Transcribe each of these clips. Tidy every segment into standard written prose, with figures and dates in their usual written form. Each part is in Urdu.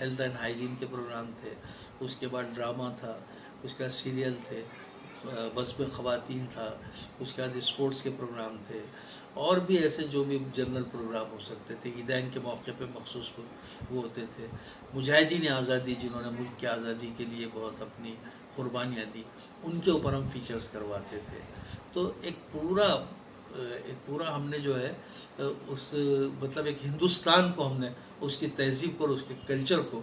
ہیلتھ اینڈ ہائیجین کے پروگرام تھے، اس کے بعد ڈرامہ تھا، اس کے بعد سیریل تھے، بس میں خواتین تھا، اس کے بعد اسپورٹس کے پروگرام تھے، اور بھی ایسے جو بھی جنرل پروگرام ہو سکتے تھے. عیدین کے موقع پہ مخصوص وہ ہوتے تھے. مجاہدین آزادی جنہوں نے ملک کی آزادی کے لیے بہت اپنی قربانیاں دی، ان کے اوپر ہم فیچرز کرواتے تھے. تو ایک پورا ہم نے جو ہے اس مطلب ایک ہندوستان کو ہم نے اس کی تہذیب کو اور اس کے کلچر کو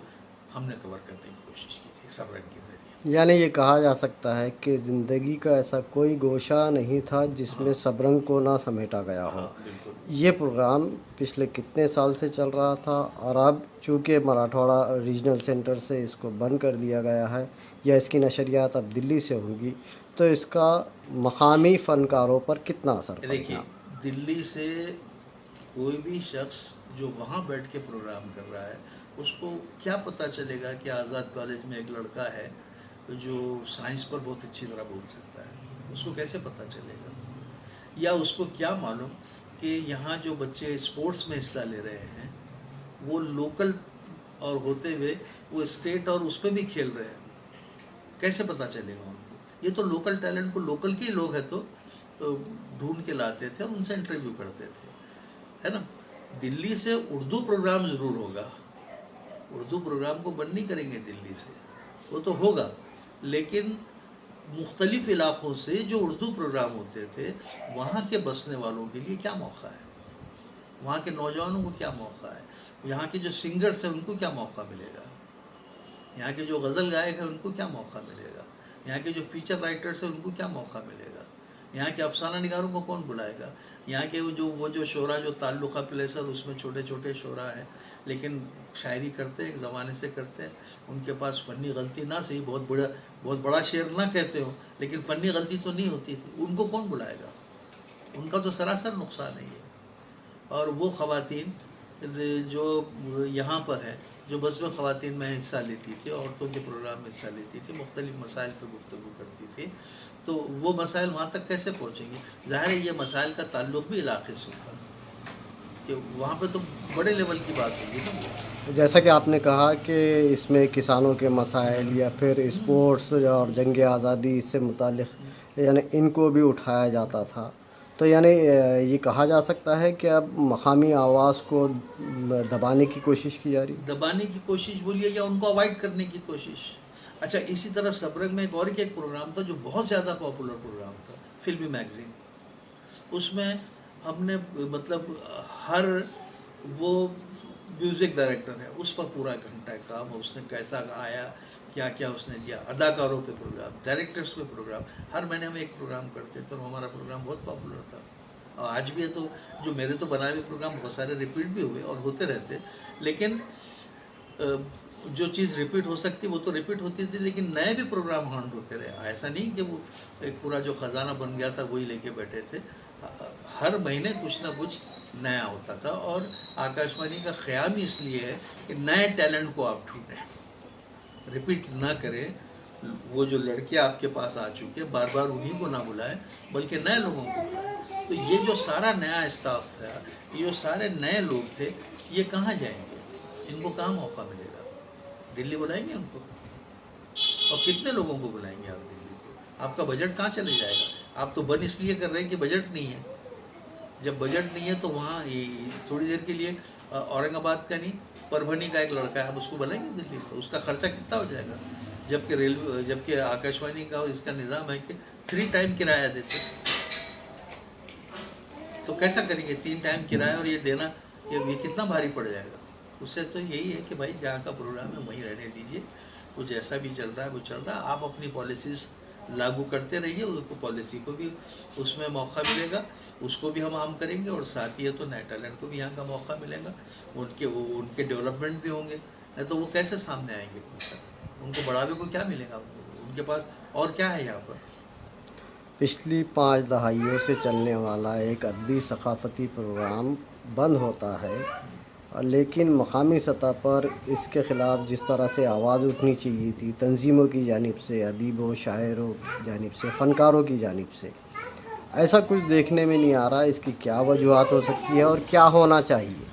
ہم نے کور کرنے کی کوشش کی تھی سبرنگ کے ذریعے. یعنی یہ کہا جا سکتا ہے کہ زندگی کا ایسا کوئی گوشہ نہیں تھا جس میں سبرنگ کو نہ سمیٹا گیا ہو. بالکل. یہ پروگرام پچھلے کتنے سال سے چل رہا تھا، اور اب چونکہ مراٹھواڑہ ریجنل سینٹر سے اس کو بند کر دیا گیا ہے یا اس کی نشریات اب دلی سے ہوگی، تو اس کا مقامی فنکاروں پر کتنا اثر پڑے دیکھیے، گا؟ دلی سے کوئی بھی شخص جو وہاں بیٹھ کے پروگرام کر رہا ہے، اس کو کیا پتہ چلے گا کہ آزاد کالج میں ایک لڑکا ہے جو سائنس پر بہت اچھی طرح بول سکتا ہے؟ اس کو کیسے پتہ چلے گا؟ یا اس کو کیا معلوم کہ یہاں جو بچے اسپورٹس میں حصہ لے رہے ہیں وہ لوکل اور ہوتے ہوئے وہ اسٹیٹ اور اس پہ بھی کھیل رہے ہیں؟ کیسے پتہ چلے گا ان کو؟ یہ تو لوکل ٹیلنٹ کو لوکل کے ہی لوگ ہیں تو ڈھونڈ کے لاتے تھے اور ان سے انٹرویو کرتے تھے، ہے نا. دلی سے اردو پروگرام ضرور ہوگا، اردو پروگرام کو بند نہیں کریں گے دلی سے، وہ تو ہوگا، لیکن مختلف علاقوں سے جو اردو پروگرام ہوتے تھے وہاں کے بسنے والوں کے لیے کیا موقع ہے، وہاں کے نوجوانوں کو کیا موقع ہے، یہاں کے جو سنگرز ہیں ان کو کیا موقع ملے گا، یہاں کے جو غزل گائک ہیں ان کو کیا موقع ملے گا، یہاں کے جو فیچر رائٹرز ہیں ان کو کیا موقع ملے گا، یہاں کے افسانہ نگاروں کو کون بلائے گا، یہاں کے وہ جو شعراء جو تعلقہ پلیسر اس میں چھوٹے چھوٹے شعراء ہیں لیکن شاعری کرتے ایک زمانے سے کرتے ہیں، ان کے پاس فنی غلطی نہ صحیح بہت بڑا شعر نہ کہتے ہو لیکن فنی غلطی تو نہیں ہوتی تھی، ان کو کون بلائے گا؟ ان کا تو سراسر نقصان ہے یہ. اور وہ خواتین جو یہاں پر ہے جو بس میں خواتین میں حصہ لیتی تھی، عورتوں کے پروگرام میں حصہ لیتی تھی، مختلف مسائل پہ گفتگو کرتی تھی، تو وہ مسائل وہاں تک کیسے پہنچیں گے؟ ظاہر ہے یہ مسائل کا تعلق بھی علاقے سے ہوتا ہے کہ وہاں پہ تو بڑے لیول کی بات ہوگی نا. جیسا کہ آپ نے کہا کہ اس میں کسانوں کے مسائل یا پھر اسپورٹس اور جنگ آزادی سے متعلق یعنی ان کو بھی اٹھایا جاتا تھا، تو یعنی یہ کہا جا سکتا ہے کہ اب مقامی آواز کو دبانے کی کوشش کی جا رہی ہے. دبانے کی کوشش بولیے یا ان کو اوائڈ کرنے کی کوشش. اچھا، اسی طرح سبرنگ میں ایک پروگرام تھا جو بہت زیادہ پاپولر پروگرام تھا، فلمی میگزین. اس میں ہم نے مطلب ہر وہ میوزک ڈائریکٹر ہے اس پر پورا گھنٹہ کام، اس نے کیسا آیا، کیا کیا اس نے دیا، اداکاروں پہ پروگرام، ڈائریکٹرز پہ پروگرام. ہر مہینے ہم ایک پروگرام کرتے تھے اور ہمارا پروگرام بہت پاپولر تھا. اور آج بھی ہے تو جو میرے تو بنائے ہوئے پروگرام بہت سارے ریپیٹ بھی ہوئے اور ہوتے رہتے، لیکن جو چیز ریپیٹ ہو سکتی وہ تو ریپیٹ ہوتی تھی، لیکن نئے بھی پروگرام ہانٹ ہوتے رہے. ایسا نہیں کہ وہ ایک پورا جو خزانہ بن گیا تھا وہی لے کے بیٹھے تھے. ہر مہینے کچھ نہ کچھ نیا ہوتا تھا، اور آکاش وانی کا خیال ہی اس لیے ہے کہ نئے ٹیلنٹ کو آپ ڈھونڈیں، ریپیٹ نہ کریں. وہ جو لڑکے آپ کے پاس آ چکے بار بار انہیں کو نہ بلائیں بلکہ نئے لوگوں کو بلائیں. تو یہ جو سارا نیا اسٹاف تھا، یہ جو سارے نئے لوگ تھے، یہ کہاں جائیں گے؟ ان کو کہاں موقع ملے گا؟ دلی بلائیں گے ان کو؟ اور کتنے لوگوں کو بلائیں گے آپ دلی کو؟ آپ کا بجٹ کہاں چلے جائے گا؟ آپ تو بن اس لیے کر رہے ہیں کہ بجٹ نہیں ہے. جب بجٹ نہیں ہے تو وہاں تھوڑی دیر کے لیے اورنگ آباد کا نہیں پربھنی کا ایک لڑکا ہے، آپ اس کو بلائیں گے دلی کو؟ اس کا خرچہ کتنا ہو جائے گا؟ جبکہ آکاش وانی کا اور اس کا نظام ہے کہ 3 ٹائم کرایہ دیتے، تو کیسا کریں گے 3 ٹائم کرایہ اور یہ دینا؟ یہ کتنا بھاری پڑ جائے گا. اس سے تو یہی ہے کہ بھائی جہاں کا پروگرام ہے وہیں رہنے دیجیے، وہ جیسا بھی چل رہا ہے وہ چل رہا ہے. آپ اپنی پالیسیز لاگو کرتے رہیے، اس کو پالیسی کو بھی اس میں موقع ملے گا، اس کو بھی ہم عام کریں گے، اور ساتھ ہی تو نئے ٹیلنٹ کو بھی یہاں کا موقع ملے گا، ان کے ڈیولپمنٹ بھی ہوں گے. نہیں تو وہ کیسے سامنے آئیں گے؟ ان کو بڑھاوے کو کیا ملے گا؟ ان کے پاس اور کیا ہے یہاں پر؟ پچھلی 5 دہائیوں سے چلنے والا ایک ادبی ثقافتی پروگرام بند ہوتا ہے، لیکن مقامی سطح پر اس کے خلاف جس طرح سے آواز اٹھنی چاہیے تھی تنظیموں کی جانب سے، ادیبوں، شاعروں کی جانب سے، فنکاروں کی جانب سے، ایسا کچھ دیکھنے میں نہیں آ رہا. اس کی کیا وجوہات ہو سکتی ہے اور کیا ہونا چاہیے؟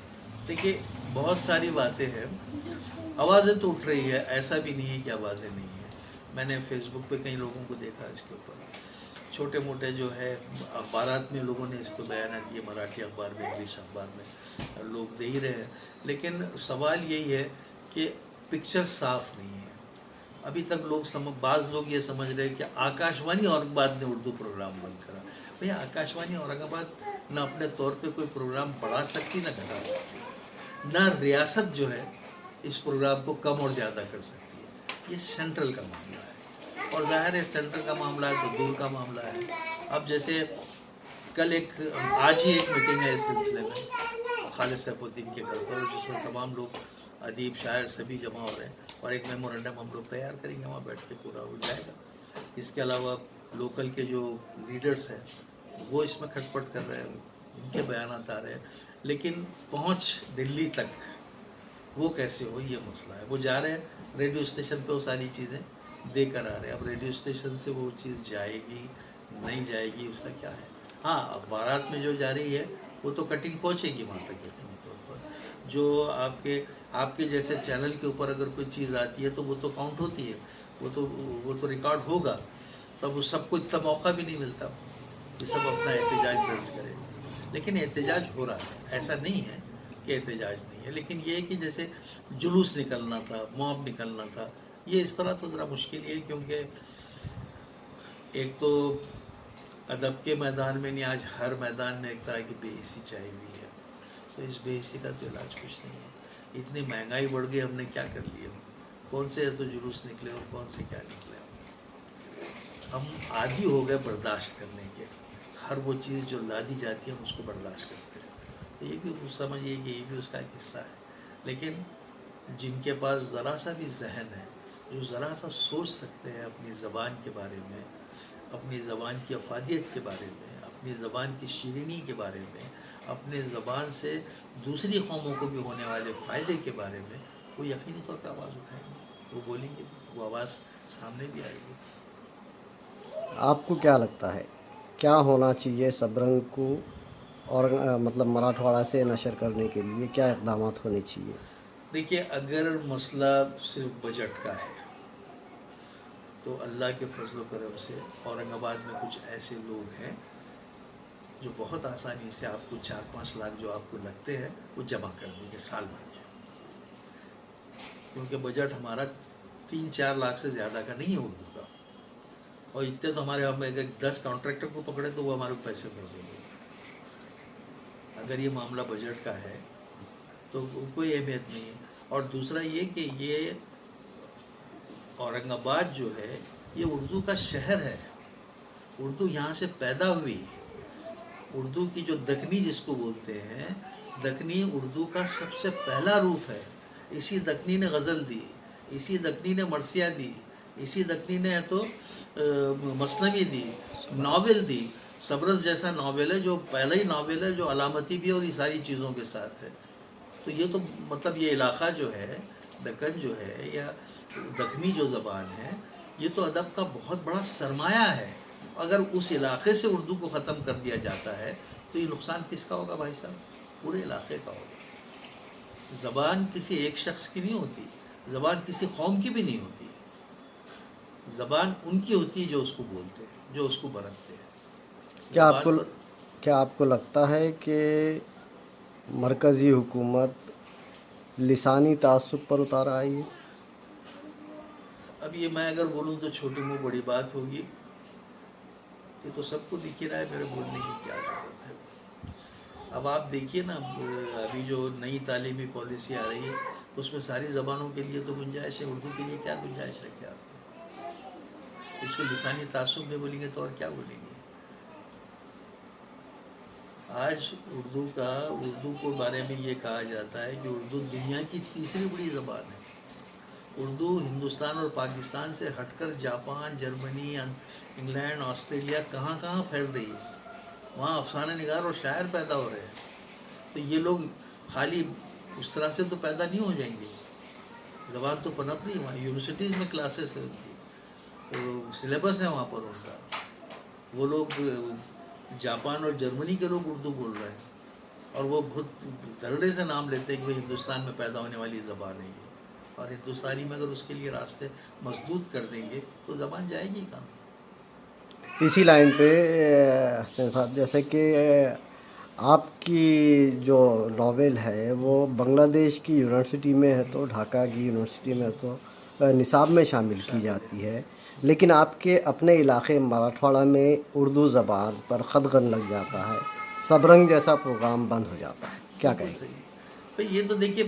دیکھیے، بہت ساری باتیں ہیں. آوازیں تو اٹھ رہی ہے، ایسا بھی نہیں ہے کہ آوازیں نہیں ہیں. میں نے فیس بک پہ کئی لوگوں کو دیکھا اس کے اوپر، چھوٹے موٹے جو ہے اخبارات میں لوگوں نے اس کو بیانات کیے، مراٹھی اخبار میں، انگلش اخبار میں لوگ دے ہی رہے ہیں. لیکن سوال یہی ہے کہ پکچر صاف نہیں ہے. ابھی تک بعض لوگ یہ سمجھ رہے ہیں کہ آکاشوانی اورنگ آباد نے اردو پروگرام بند کرا. بھئی آکاشوانی اورنگ آباد نہ اپنے طور پہ کوئی پروگرام بڑھا سکتی نہ گھٹا سکتی، نہ ریاست جو ہے اس پروگرام کو کم اور زیادہ کر سکتی ہے. یہ سینٹرل کا معاملہ ہے، اور ظاہر ہے سینٹر کا معاملہ ہے تو دور کا معاملہ ہے. اب جیسے آج ہی ایک میٹنگ ہے اس سلسلے میں خالد سیف الدین کے گھر پر، جس میں تمام لوگ ادیب شاعر سبھی جمع ہو رہے ہیں، اور ایک میمورنڈم ہم لوگ تیار کریں گے، وہاں بیٹھ کے پورا ہو جائے گا. اس کے علاوہ لوکل کے جو لیڈرز ہیں وہ اس میں کھٹ پٹ کر رہے ہیں، ان کے بیانات آ رہے ہیں، لیکن پہنچ دلی تک وہ کیسے ہو یہ مسئلہ ہے. وہ جا رہے ہیں ریڈیو اسٹیشن پہ، وہ ساری چیزیں دے کر آ رہے ہیں. اب ریڈیو اسٹیشن سے وہ چیز جائے گی نہیں جائے گی اس کا کیا ہے. ہاں اخبارات میں جو جا رہی ہے وہ تو کٹنگ پہنچے گی وہاں تک یقینی طور پر. جو آپ کے جیسے چینل کے اوپر اگر کوئی چیز آتی ہے تو وہ تو کاؤنٹ ہوتی ہے، وہ تو ریکارڈ ہوگا. تب وہ سب کو اتنا موقع بھی نہیں ملتا کہ سب اپنا احتجاج درج کرے. لیکن احتجاج ہو رہا ہے، ایسا نہیں ہے کہ احتجاج نہیں ہے. لیکن یہ ہے کہ جیسے جلوس نکلنا تھا، موب نکلنا تھا، یہ اس طرح تو ذرا مشکل ہے، کیونکہ ایک تو ادب کے میدان میں نہیں، آج ہر میدان میں ایک طرح کی بے حسی چھائی ہوئی ہے. تو اس بے حسی کا تو علاج کچھ نہیں ہے. اتنی مہنگائی بڑھ گئی، ہم نے کیا کر لیا؟ کون سے تو جلوس نکلے اور کون سے کیا نکلے. ہم عادی ہو گئے برداشت کرنے کے، ہر وہ چیز جو لا دی جاتی ہے ہم اس کو برداشت کرتے ہیں. یہ بھی سمجھیے کہ یہ بھی اس کا ایک حصہ ہے. لیکن جن کے پاس ذرا سا بھی ذہن ہے، جو ذرا سا سوچ سکتے ہیں اپنی زبان کے بارے میں، اپنی زبان کی افادیت کے بارے میں، اپنی زبان کی شیرینی کے بارے میں، اپنے زبان سے دوسری قوموں کو بھی ہونے والے فائدے کے بارے میں، وہ یقینی طور پہ آواز اٹھائیں گے، وہ بولیں گے، وہ آواز سامنے بھی آئے گی. آپ کو کیا لگتا ہے کیا ہونا چاہیے سبرنگ کو اور مطلب مراٹھواڑہ سے نشر کرنے کے لیے کیا اقدامات ہونے چاہیے؟ دیکھیے، اگر مسئلہ صرف بجٹ کا ہے تو اللہ کے فضل و کرم سے اورنگ آباد میں کچھ ایسے لوگ ہیں جو بہت آسانی سے آپ کو 4-5 لاکھ جو آپ کو لگتے ہیں وہ جمع کر دیں گے سال بھر کے. کیونکہ بجٹ ہمارا 3-4 لاکھ سے زیادہ کا نہیں ہے اردو کا، اور اتنے تو ہمارے ہم 10 کانٹریکٹر کو پکڑے تو وہ ہمارے پیسے بھر دیں گے. اگر یہ معاملہ بجٹ کا ہے تو کوئی اہمیت نہیں ہے. اور دوسرا یہ کہ یہ اورنگ آباد جو ہے یہ اردو کا شہر ہے، اردو یہاں سے پیدا ہوئی. اردو کی جو دکنی جس کو بولتے ہیں، دکنی اردو کا سب سے پہلا روپ ہے. اسی دکنی نے غزل دی، اسی دکنی نے مرثیہ دی، اسی دکنی نے تو مثنوی دی، ناول دی. سبرس جیسا ناول ہے جو پہلا ہی ناول ہے جو علامتی بھی ہے اور یہ ساری چیزوں کے ساتھ ہے. تو یہ تو مطلب یہ علاقہ جو ہے دکن جو ہے یا دکنی جو زبان ہے، یہ تو ادب کا بہت بڑا سرمایہ ہے. اگر اس علاقے سے اردو کو ختم کر دیا جاتا ہے تو یہ نقصان کس کا ہوگا بھائی صاحب؟ پورے علاقے کا ہوگا. زبان کسی ایک شخص کی نہیں ہوتی، زبان کسی قوم کی بھی نہیں ہوتی. زبان ان کی ہوتی ہے جو اس کو بولتے ہیں، جو اس کو برتتے ہیں. کیا آپ کو لگتا ہے کہ مرکزی حکومت لسانی تعصب پر اتار آئی ہے؟ اب یہ میں اگر بولوں تو چھوٹی منہ بڑی بات ہوگی. یہ تو سب کو دکھ ہی رہا ہے میرے بولنے کی کیا ضرورت ہے. اب آپ دیکھیے نا، ابھی جو نئی تعلیمی پالیسی آ رہی ہے اس میں ساری زبانوں کے لیے تو گنجائش ہے، اردو کے لیے کیا گنجائش ہے؟ کیا اس کو لسانی تعصب میں بولیں گے تو اور کیا بولیں گے؟ آج اردو کے بارے میں یہ کہا جاتا ہے کہ اردو دنیا کی تیسری بڑی زبان ہے. اردو ہندوستان اور پاکستان سے ہٹ کر جاپان، جرمنی، انگلینڈ، آسٹریلیا کہاں کہاں پھیل رہی ہے. وہاں افسانہ نگار اور شاعر پیدا ہو رہے ہیں. تو یہ لوگ خالی اس طرح سے تو پیدا نہیں ہو جائیں گے. زبان تو پنپ رہی ہے وہاں، یونیورسٹیز میں کلاسز ہیں ان کی، سلیبس ہے وہاں پر ان کا. وہ لوگ جاپان اور جرمنی کے لوگ اردو بول رہے ہیں، اور وہ بہت دھڑے سے نام لیتے ہیں کہ ہندوستان میں پیدا ہونے والی زبان ہے یہ. اور ہندوستانی میں اگر اس کے لیے راستے مسدود کر دیں گے تو زبان جائے گی کہاں. اسی لائن پہ حسین صاحب، جیسے کہ آپ کی جو ناول ہے وہ بنگلہ دیش کی یونیورسٹی میں ہے تو ڈھاکہ کی یونیورسٹی میں تو نصاب میں شامل کی جاتی ہے، لیکن آپ کے اپنے علاقے مراٹھواڑہ میں اردو زبان پر خدغن لگ جاتا ہے، سبرنگ جیسا پروگرام بند ہو جاتا ہے، کیا بالکل کہیں؟ صحیح. بھئی یہ تو دیکھیے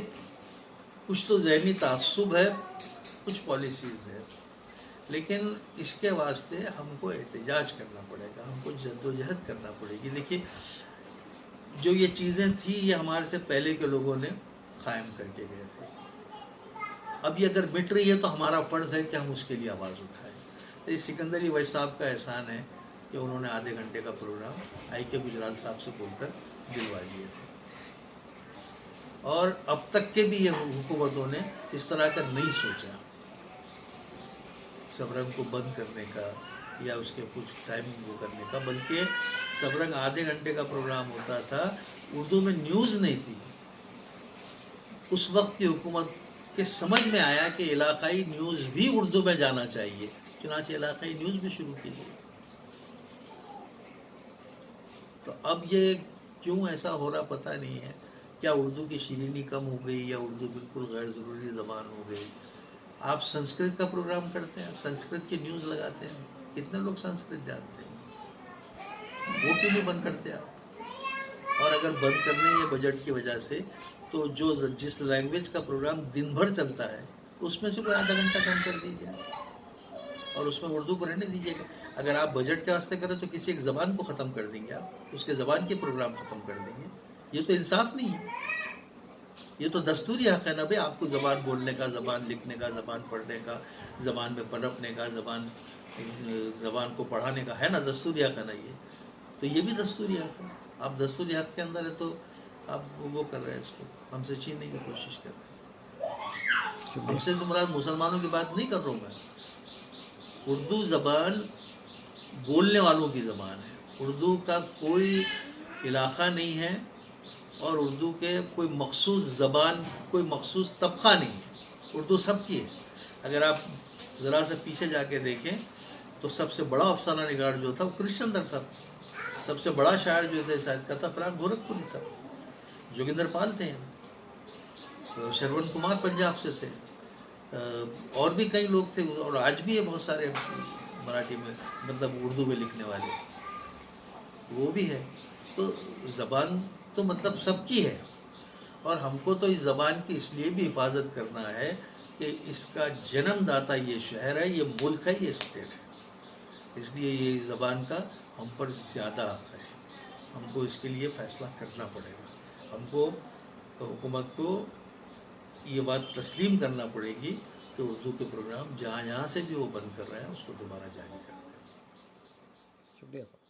کچھ تو ذہنی تعصب ہے، کچھ پالیسیز ہے، لیکن اس کے واسطے ہم کو احتجاج کرنا پڑے گا، ہم کو جدوجہد کرنا پڑے گی. دیکھیے جو یہ چیزیں تھیں یہ ہمارے سے پہلے کے لوگوں نے قائم کر کے گئے تھے. اب یہ اگر مٹ رہی ہے تو ہمارا فرض ہے کہ ہم اس کے لیے آواز اٹھائیں. تو یہ سکندر ویس صاحب کا احسان ہے کہ انہوں نے آدھے گھنٹے کا پروگرام آئی کے گجرال صاحب سے بول کر دلوا دیے تھے. اور اب تک کے بھی یہ حکومتوں نے اس طرح کا نہیں سوچا سبرنگ کو بند کرنے کا یا اس کے کچھ ٹائم وہ کرنے کا، بلکہ سبرنگ آدھے گھنٹے کا پروگرام ہوتا تھا. اردو میں نیوز نہیں تھی. اس وقت کی حکومت کے سمجھ میں آیا کہ علاقائی نیوز بھی اردو میں جانا چاہیے، چنانچہ علاقائی نیوز بھی شروع کی گئی. تو اب یہ کیوں ایسا ہو رہا پتہ نہیں ہے. کیا اردو کی شیرینی کم ہو گئی یا اردو بالکل غیر ضروری زبان ہو گئی؟ آپ سنسکرت کا پروگرام کرتے ہیں، سنسکرت کی نیوز لگاتے ہیں، کتنے لوگ سنسکرت جانتے ہیں؟ وہ کیوں نہیں بند کرتے آپ؟ اور اگر بند کرنا ہی ہے بجٹ کی وجہ سے تو جس لینگویج کا پروگرام دن بھر چلتا ہے اس میں سے کوئی آدھا گھنٹہ کم کر دیجیے اور اس میں اردو کو رہنے دیجیے گا. اگر آپ بجٹ کے واسطے کریں تو کسی ایک زبان کو ختم کر دیں گے، آپ اس کے زبان کے پروگرام ختم کر دیں گے. یہ تو انصاف نہیں ہے، یہ تو دستوری حق ہے نا بھائی. آپ کو زبان بولنے کا، زبان لکھنے کا، زبان پڑھنے کا، زبان میں پنپنے کا، زبان کو پڑھانے کا ہے نا، دستوری حق ہے نا. یہ تو یہ بھی دستوری حق ہے. آپ دستوری حق کے اندر ہے تو آپ وہ کر رہے ہیں، اس کو ہم سے چھیننے کی کوشش کر رہے ہیں. ہم سے تو مراد مسلمانوں کی بات نہیں کر رہا ہوں میں. اردو زبان بولنے والوں کی زبان ہے. اردو کا کوئی علاقہ نہیں ہے اور اردو کے کوئی مخصوص زبان، کوئی مخصوص طبقہ نہیں ہے. اردو سب کی ہے. اگر آپ ذرا سے پیچھے جا کے دیکھیں تو سب سے بڑا افسانہ نگار جو تھا وہ کرشچندر تھا. سب سے بڑا شاعر جو تھے شاید کا تھا فرانک گورکھپوری تھا. جوگندر پال تھے، شرون کمار پنجاب سے تھے، اور بھی کئی لوگ تھے، اور آج بھی ہے بہت سارے مراٹھی میں مطلب اردو میں لکھنے والے، وہ بھی ہے. تو زبان تو مطلب سب کی ہے اور ہم کو تو اس زبان کی اس لیے بھی حفاظت کرنا ہے کہ اس کا جنم داتا یہ شہر ہے، یہ ملک ہے، یہ اسٹیٹ ہے. اس لیے یہ اس زبان کا ہم پر زیادہ حق ہے. ہم کو اس کے لیے فیصلہ کرنا پڑے گا. ہم کو حکومت کو یہ بات تسلیم کرنا پڑے گی کہ اردو کے پروگرام جہاں سے بھی وہ بند کر رہے ہیں اس کو دوبارہ جاری کر دیں. شکریہ سر.